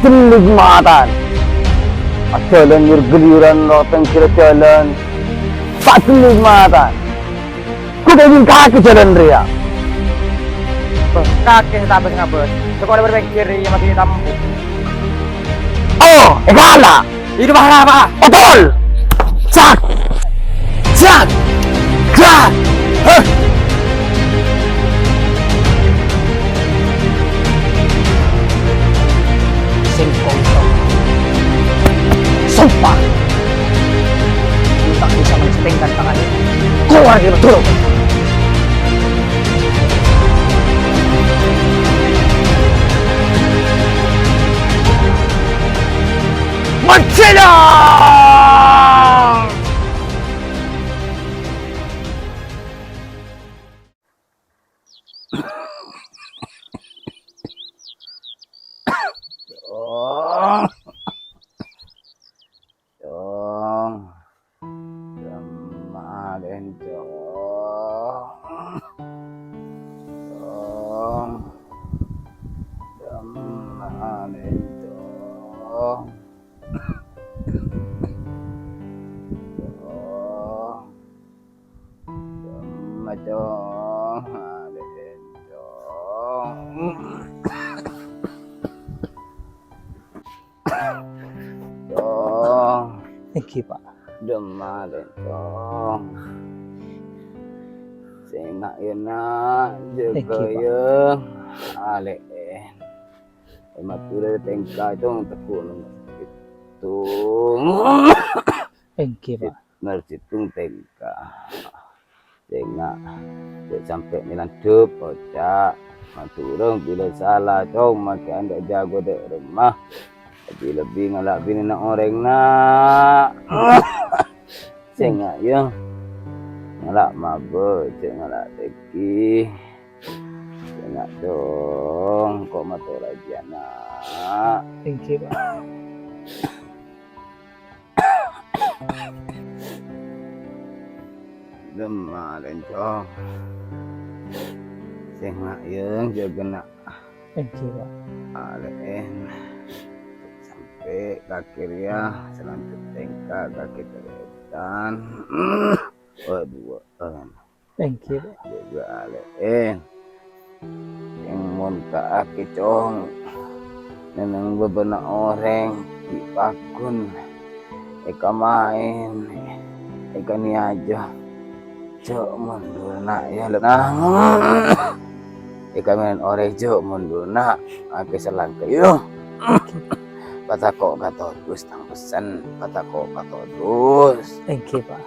nikmatan. Jalan bergeliran loteng kira jalan. Satu nikmatan. Kuda ingin kaki jalan ria. Kakek tabes ngabes. Sekolah berbaik kiri yang masih tampuk. Oh, ekala. Itu bahaya apa? Otol. Cak. Cak. Cak. Heh. Singkong. Sumpah. Lu tak bisa mencetingkan tangannya. Keluar dari betul. Mencelang! Dong, kemarin dong, kemarin dong. Thank you, Pak. Demarin dong. Sengak ya nak, jaga ya. Alek. Matura tengka dong tekun itu. Thank you, Pak. Mercitung tengka. Sengak sampai nilantup ocak. Maturung bila salah dong maka anda jago dek rumah. Lebih ngalak bini nak orang nak. Sengak ya. Ngalak mabuk, ngalak teki. Sengak dong, kok mata lagi anak. Thank you, Pak. Demarin dong. Sengak ya, jaga nak. Thank you, Pak. Alen. Kaki ria selanjut tengka kaki teretan. Waduh, thank you. Juga alen. Yang monta aki cong. Neneng beberapa orang di pakun. Eka main. Eka ni aja. Cok mundur nak ya lenang. Eka main orang cok mundur nak. Aki selangkah yuk. Patako katodus tang pesan patako katodus. Thank you, Pak.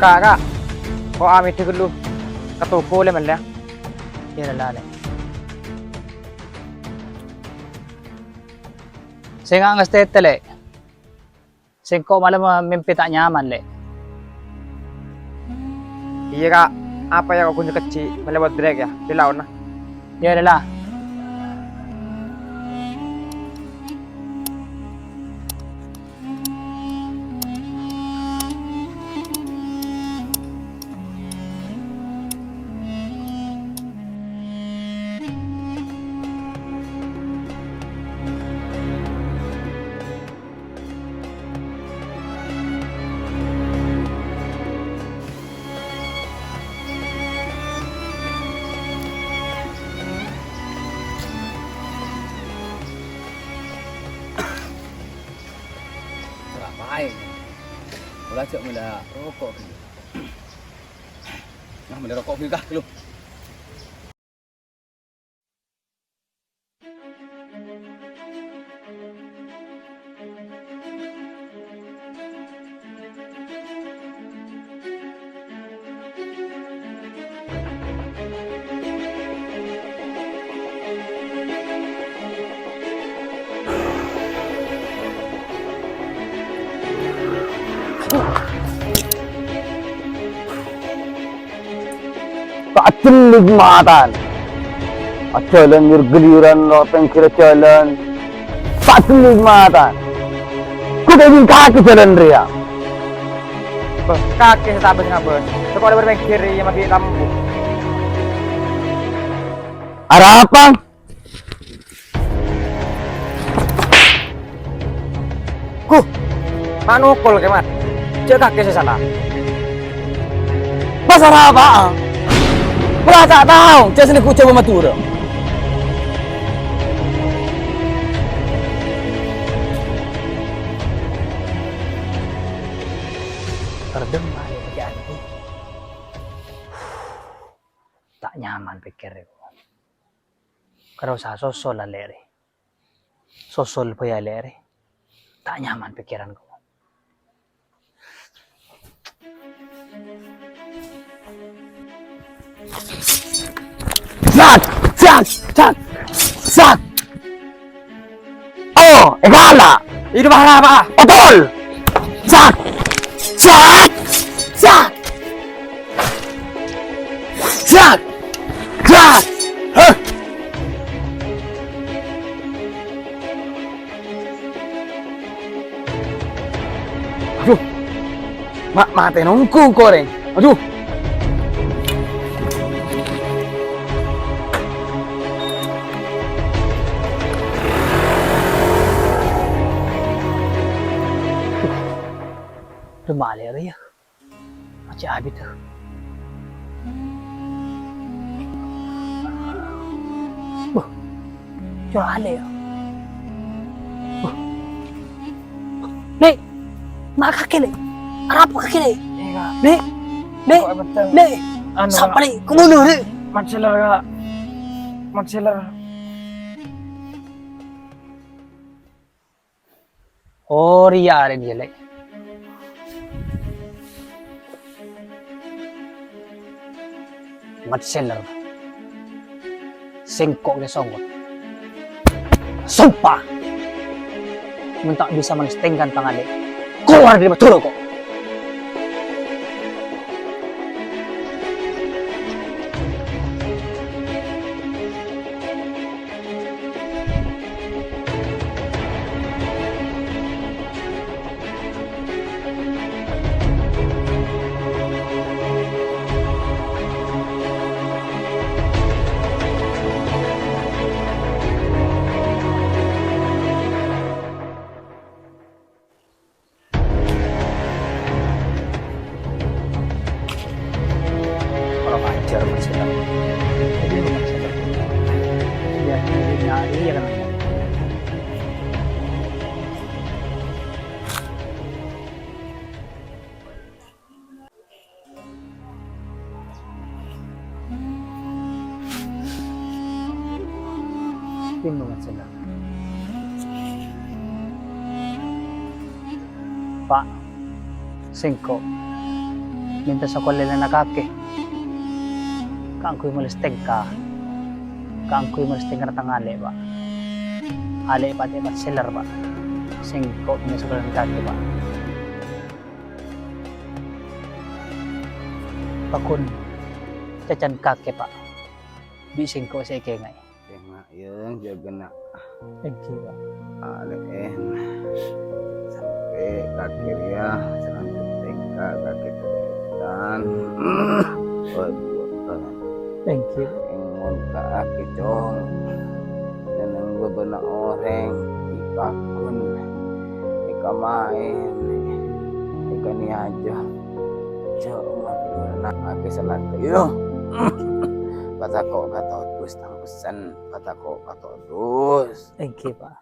Kak, kok amit dulu ketuku le malah. Ya lale. Saya nggak ngestet le. Saya kok malah mimpi tak nyaman le. Iya kak, apa yang aku kecil melewat drag ya, di laut nah. Ya adalah. Ngapain? Wala cak mula rokok gitu. Nah, mula rokok juga lu. kenikmatan. Jalan bergeliran, loteng kira jalan. Tak kenikmatan. Ku ingin kaki jalan ria. Kaki sabar ngabes. Sekolah bermain kiri yang mati lampu. Ada apa? Manukul kemat. Cek kaki saya salah. Pasar apa? Pernah tak tahu, saya sini ku coba matura. Terdemah ya kerjaan ini. Tak nyaman pikirku. Kalau saya sosol lah lere. Sosol pun ya lere. Tak nyaman pikiranku. Sak. Oh, egala. Itu bahasa apa? Otol. Sak. Heh. Aduh. Mate nungku koreng. Aduh. Rumah ya. Macam habis tu. Jual ya. Nek, mak kaki nek. Apa kaki nek? Nek. Sampai ke mulut nek. Manselar. Oh, ria ada dia lek. Matseller. Sengkok ke songgot. Sumpah. Minta bisa menstengkan tangannya. Keluar dari betul kok. Ajar Marcelo. Jadi itu Marcelo. Dia nyari ya kan. Pintu Marcelo. Pak, singko. Minta sekolah na nakake. Kaangkoy malisteng ka. Kaangkoy malisteng ka na tangali ba? Ale pati Marceller ba? Singko na sekolah ng kaki ba? Pakun cacan kake pak. Bising ko sa ikengay. Kaya nga yun, jaga na. Thank you. Alain. Sampai kakirya, selanjutnya kakir dan Thank you. ingon ka akitong dan ang gusto na orang ipakun ikamain ikaniadyo na akisalan kayo patako katodus ng pesan patako katodus. Thank you pa.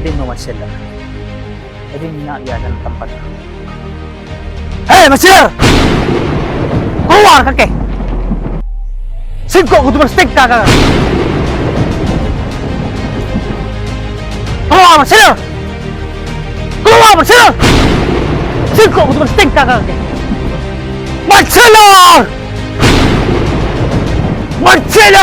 Hindi mo sila. Hindi niya ng tempat. Hei, Masir! Keluar kakek! Singkok kudu berstik kakak! Keluar, Masir! Keluar, Masir! Singkok kudu berstik kakak! Masir! Masir!